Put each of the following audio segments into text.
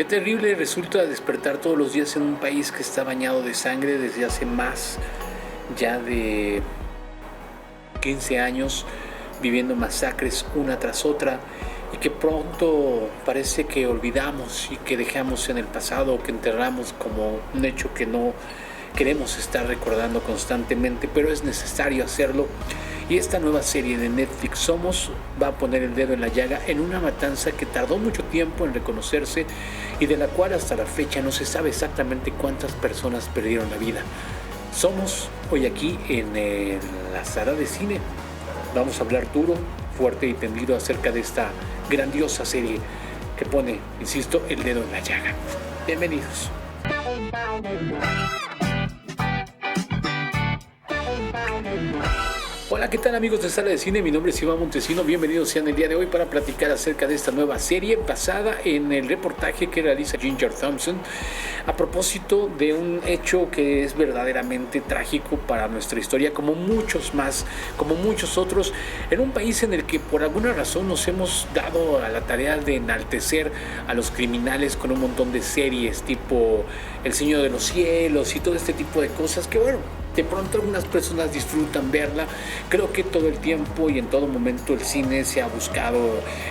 Qué terrible resulta despertar todos los días en un país que está bañado de sangre desde hace más ya de 15 años, viviendo masacres una tras otra, y que pronto parece que olvidamos y que dejamos en el pasado o que enterramos como un hecho que no queremos estar recordando constantemente, pero es necesario hacerlo. Y esta nueva serie de Netflix, Somos, va a poner el dedo en la llaga en una matanza que tardó mucho tiempo en reconocerse y de la cual hasta la fecha no se sabe exactamente cuántas personas perdieron la vida. Somos hoy aquí en la sala de cine. Vamos a hablar duro, fuerte y tendido acerca de esta grandiosa serie que pone, insisto, el dedo en la llaga. Bienvenidos. Hola, ¿qué tal amigos de Sala de Cine? Mi nombre es Iván Montesino, bienvenidos sean el día de hoy para platicar acerca de esta nueva serie basada en el reportaje que realiza Ginger Thompson a propósito de un hecho que es verdaderamente trágico para nuestra historia, como muchos más, como muchos otros, en un país en el que por alguna razón nos hemos dado a la tarea de enaltecer a los criminales con un montón de series tipo El Señor de los Cielos y todo este tipo de cosas que bueno, de pronto algunas personas disfrutan verla. Creo que todo el tiempo y en todo momento el cine se ha buscado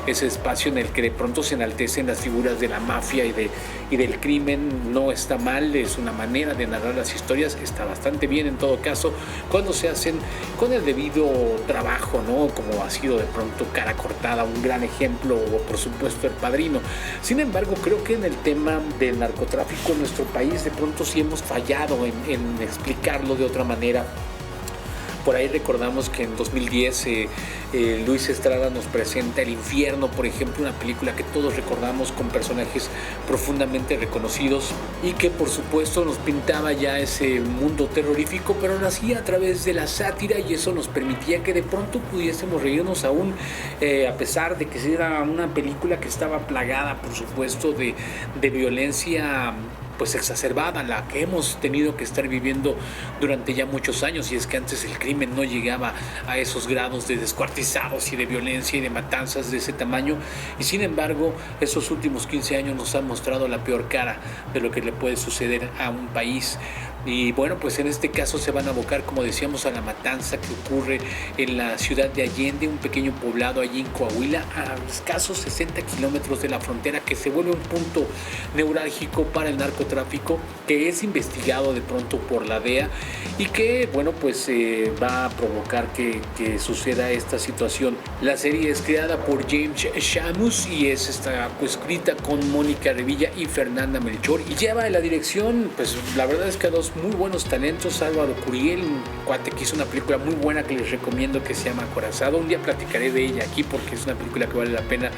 ese espacio en el que de pronto se enaltecen las figuras de la mafia y del crimen. No está mal, es una manera de narrar las historias, está bastante bien en todo caso cuando se hacen con el debido trabajo, ¿no? Como ha sido de pronto Cara Cortada, un gran ejemplo, o por supuesto El Padrino. Sin embargo, creo que en el tema del narcotráfico en nuestro país de pronto sí hemos fallado en explicarlo de otra manera. Por ahí recordamos que en 2010 Luis Estrada nos presenta El Infierno, por ejemplo, una película que todos recordamos con personajes profundamente reconocidos y que por supuesto nos pintaba ya ese mundo terrorífico, pero lo hacía a través de la sátira y eso nos permitía que de pronto pudiésemos reírnos aún, a pesar de que era una película que estaba plagada, por supuesto, de violencia pues exacerbada, la que hemos tenido que estar viviendo durante ya muchos años. Y es que antes el crimen no llegaba a esos grados de descuartizados y de violencia y de matanzas de ese tamaño, y sin embargo esos últimos 15 años nos han mostrado la peor cara de lo que le puede suceder a un país. Y bueno, pues en este caso se van a abocar, como decíamos, a la matanza que ocurre en la ciudad de Allende, un pequeño poblado allí en Coahuila, a escasos 60 kilómetros de la frontera, que se vuelve un punto neurálgico para el narcotráfico, que es investigado de pronto por la DEA y que, bueno, pues va a provocar que suceda esta situación. La serie es creada por James Shamus y está coescrita con Mónica Revilla y Fernanda Melchor, y lleva en la dirección, pues la verdad es que a dos muy buenos talentos: Álvaro Curiel, un cuate que hizo una película muy buena que les recomiendo que se llama Acorazado. Un día platicaré de ella aquí porque es una película que vale la pena,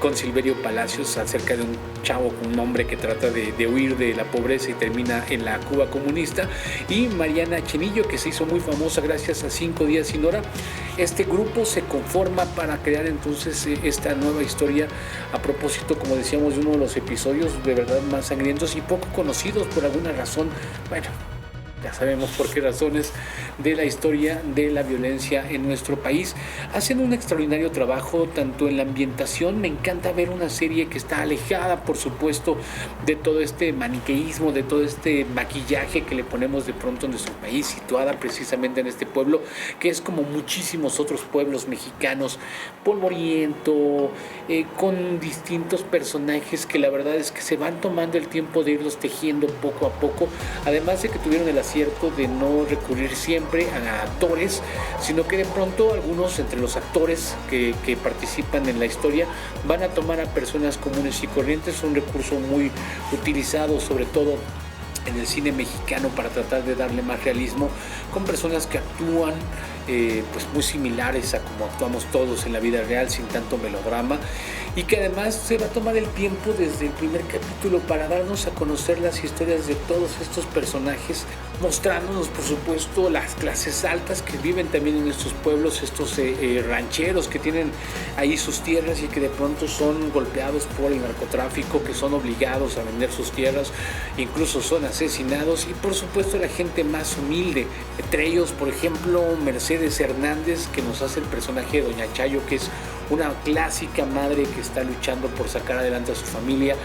con Silverio Palacios, acerca de un chavo con un hombre que trata de huir de la pobreza y termina en la Cuba comunista, y Mariana Chenillo, que se hizo muy famosa gracias a 5 días sin hora. Este grupo se conforma para crear entonces esta nueva historia a propósito, como decíamos, de uno de los episodios de verdad más sangrientos y poco conocidos por alguna razón. Bueno, ya sabemos por qué razones, de la historia de la violencia en nuestro país. Hacen un extraordinario trabajo tanto en la ambientación. Me encanta ver una serie que está alejada, por supuesto, de todo este maniqueísmo, de todo este maquillaje que le ponemos de pronto en nuestro país, situada precisamente en este pueblo, que es como muchísimos otros pueblos mexicanos, polvoriento, con distintos personajes que la verdad es que se van tomando el tiempo de irlos tejiendo poco a poco, además de que tuvieron el acierto de no recurrir siempre a actores, sino que de pronto algunos entre los actores que participan en la historia van a tomar a personas comunes y corrientes, un recurso muy utilizado sobre todo en el cine mexicano para tratar de darle más realismo, con personas que actúan pues muy similares a como actuamos todos en la vida real, sin tanto melodrama, y que además se va a tomar el tiempo desde el primer capítulo para darnos a conocer las historias de todos estos personajes, mostrándonos por supuesto las clases altas que viven también en estos pueblos, estos rancheros que tienen ahí sus tierras y que de pronto son golpeados por el narcotráfico, que son obligados a vender sus tierras, incluso son asesinados, y por supuesto la gente más humilde, entre ellos por ejemplo Mercedes Hernández, que nos hace el personaje de Doña Chayo, que es una clásica madre que está luchando por sacar adelante a su familia,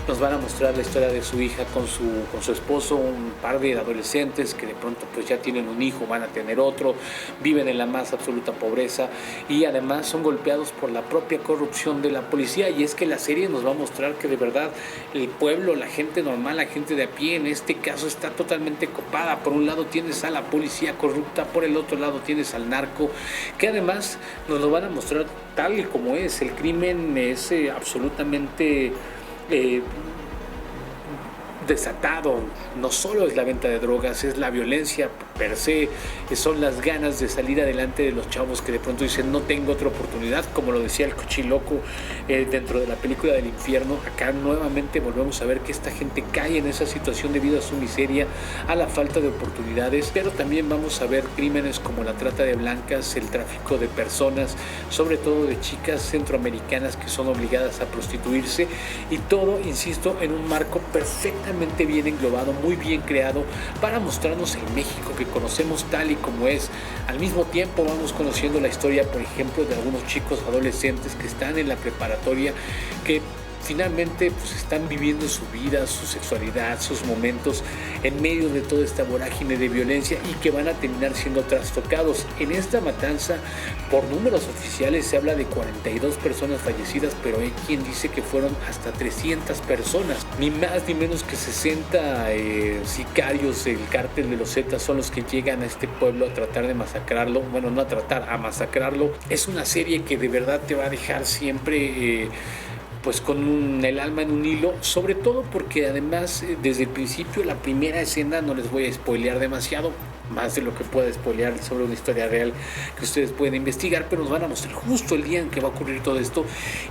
Nos van a mostrar la historia de su hija con su esposo, un par de adolescentes que de pronto pues ya tienen un hijo, van a tener otro, viven en la más absoluta pobreza y además son golpeados por la propia corrupción de la policía. Y es que la serie nos va a mostrar que de verdad el pueblo, la gente normal, la gente de a pie en este caso está totalmente copada. Por un lado tienes a la policía corrupta, por el otro lado tienes al narco, que además nos lo van a mostrar tal y como es. El crimen es absolutamente desatado. No solo es la venta de drogas, es la violencia per se, son las ganas de salir adelante de los chavos que de pronto dicen no tengo otra oportunidad, como lo decía el cochiloco dentro de la película del infierno. Acá nuevamente volvemos a ver que esta gente cae en esa situación debido a su miseria, a la falta de oportunidades, pero también vamos a ver crímenes como la trata de blancas, el tráfico de personas, sobre todo de chicas centroamericanas que son obligadas a prostituirse, y todo, insisto, en un marco perfectamente bien englobado, muy bien creado para mostrarnos el México que conocemos tal y como es. Al mismo tiempo vamos conociendo la historia, por ejemplo, de algunos chicos adolescentes que están en la preparatoria, que finalmente pues están viviendo su vida, su sexualidad, sus momentos en medio de toda esta vorágine de violencia y que van a terminar siendo trastocados. En esta matanza, por números oficiales, se habla de 42 personas fallecidas, pero hay quien dice que fueron hasta 300 personas. Ni más ni menos que 60 sicarios del cártel de los Zetas son los que llegan a este pueblo a tratar de masacrarlo. Bueno, no a tratar, a masacrarlo. Es una serie que de verdad te va a dejar siempre pues con el alma en un hilo, sobre todo porque además desde el principio, la primera escena, no les voy a spoilear demasiado, más de lo que pueda spoilear sobre una historia real que ustedes pueden investigar, pero nos van a mostrar justo el día en que va a ocurrir todo esto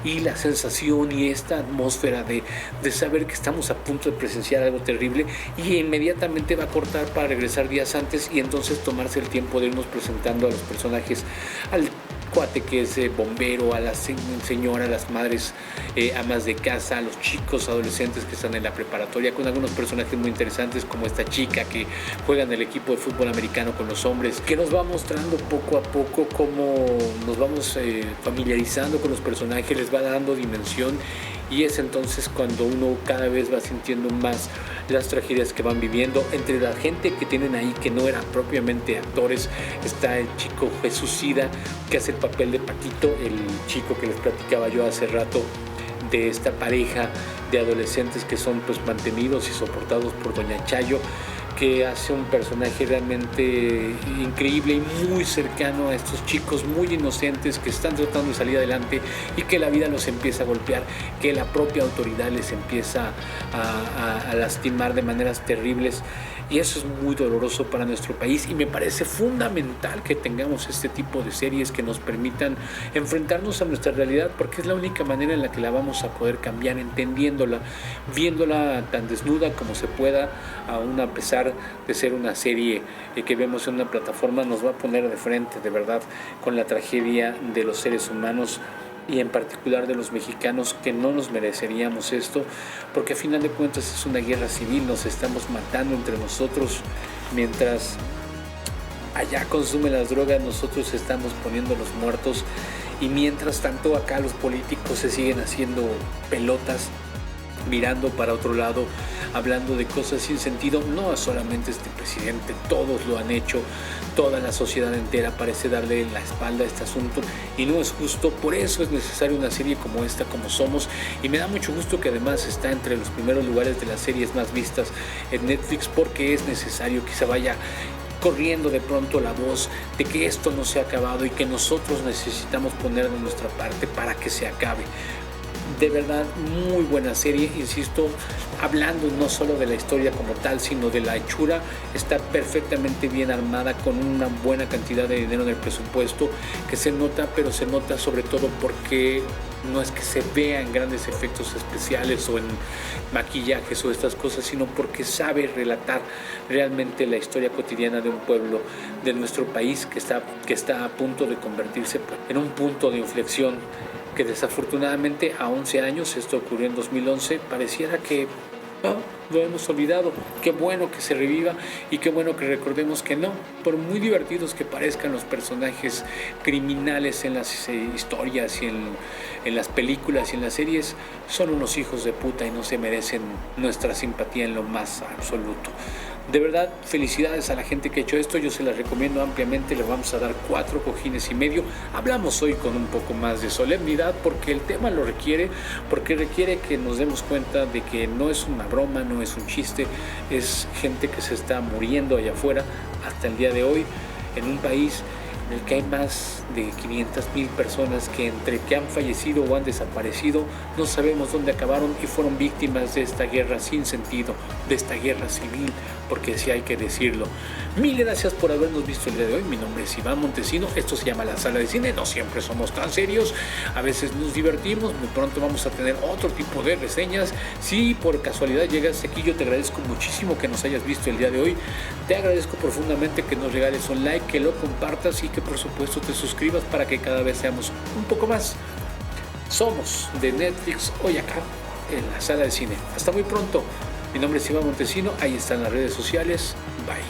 y la sensación y esta atmósfera de saber que estamos a punto de presenciar algo terrible, y inmediatamente va a cortar para regresar días antes y entonces tomarse el tiempo de irnos presentando a los personajes, al cuate que es bombero, a la señora, a las madres amas de casa, a los chicos adolescentes que están en la preparatoria, con algunos personajes muy interesantes como esta chica que juega en el equipo de fútbol americano con los hombres, que nos va mostrando poco a poco cómo nos vamos familiarizando con los personajes, les va dando dimensión, y es entonces cuando uno cada vez va sintiendo más las tragedias que van viviendo. Entre la gente que tienen ahí que no eran propiamente actores, está el chico Jesús Sida, que hace el papel de Paquito, el chico que les platicaba yo hace rato, de esta pareja de adolescentes que son pues mantenidos y soportados por Doña Chayo, que hace un personaje realmente increíble y muy cercano a estos chicos muy inocentes que están tratando de salir adelante y que la vida los empieza a golpear, que la propia autoridad les empieza a lastimar de maneras terribles. Y eso es muy doloroso para nuestro país, y me parece fundamental que tengamos este tipo de series que nos permitan enfrentarnos a nuestra realidad, porque es la única manera en la que la vamos a poder cambiar, entendiéndola, viéndola tan desnuda como se pueda, aún a pesar de ser una serie que vemos en una plataforma. Nos va a poner de frente de verdad con la tragedia de los seres humanos, y en particular de los mexicanos, que no nos mereceríamos esto, porque a final de cuentas es una guerra civil, nos estamos matando entre nosotros. Mientras allá consumen las drogas, nosotros estamos poniendo los muertos, y mientras tanto acá los políticos se siguen haciendo pelotas, mirando para otro lado, hablando de cosas sin sentido. No solamente este presidente, todos lo han hecho, toda la sociedad entera parece darle la espalda a este asunto, y no es justo. Por eso es necesaria una serie como esta, como Somos, y me da mucho gusto que además está entre los primeros lugares de las series más vistas en Netflix, porque es necesario que se vaya corriendo de pronto la voz de que esto no se ha acabado y que nosotros necesitamos poner de nuestra parte para que se acabe. De verdad, muy buena serie, insisto, hablando no solo de la historia como tal, sino de la hechura. Está perfectamente bien armada, con una buena cantidad de dinero en el presupuesto, que se nota, pero se nota sobre todo porque no es que se vean grandes efectos especiales o en maquillajes o estas cosas, sino porque sabe relatar realmente la historia cotidiana de un pueblo de nuestro país que está a punto de convertirse en un punto de inflexión, que desafortunadamente a 11 años, esto ocurrió en 2011, pareciera que lo hemos olvidado. Qué bueno que se reviva y qué bueno que recordemos que no, por muy divertidos que parezcan los personajes criminales en las historias y en las películas y en las series, son unos hijos de puta y no se merecen nuestra simpatía en lo más absoluto. De verdad, felicidades a la gente que ha hecho esto, yo se las recomiendo ampliamente, le vamos a dar 4 cojines y medio. Hablamos hoy con un poco más de solemnidad porque el tema lo requiere, porque requiere que nos demos cuenta de que no es una broma, no es un chiste, es gente que se está muriendo allá afuera hasta el día de hoy en un país en el que hay más de 500,000 personas que entre que han fallecido o han desaparecido, no sabemos dónde acabaron y fueron víctimas de esta guerra sin sentido, de esta guerra civil, porque sí hay que decirlo. Mil gracias por habernos visto el día de hoy. Mi nombre es Iván Montesino, esto se llama La Sala de Cine, no siempre somos tan serios, a veces nos divertimos, muy pronto vamos a tener otro tipo de reseñas. Si por casualidad llegas aquí, yo te agradezco muchísimo que nos hayas visto el día de hoy, te agradezco profundamente que nos regales un like, que lo compartas y que por supuesto te suscribas para que cada vez seamos un poco más. Somos de Netflix hoy acá en La Sala de Cine. Hasta muy pronto. Mi nombre es Iván Montesino, ahí están las redes sociales. Bye.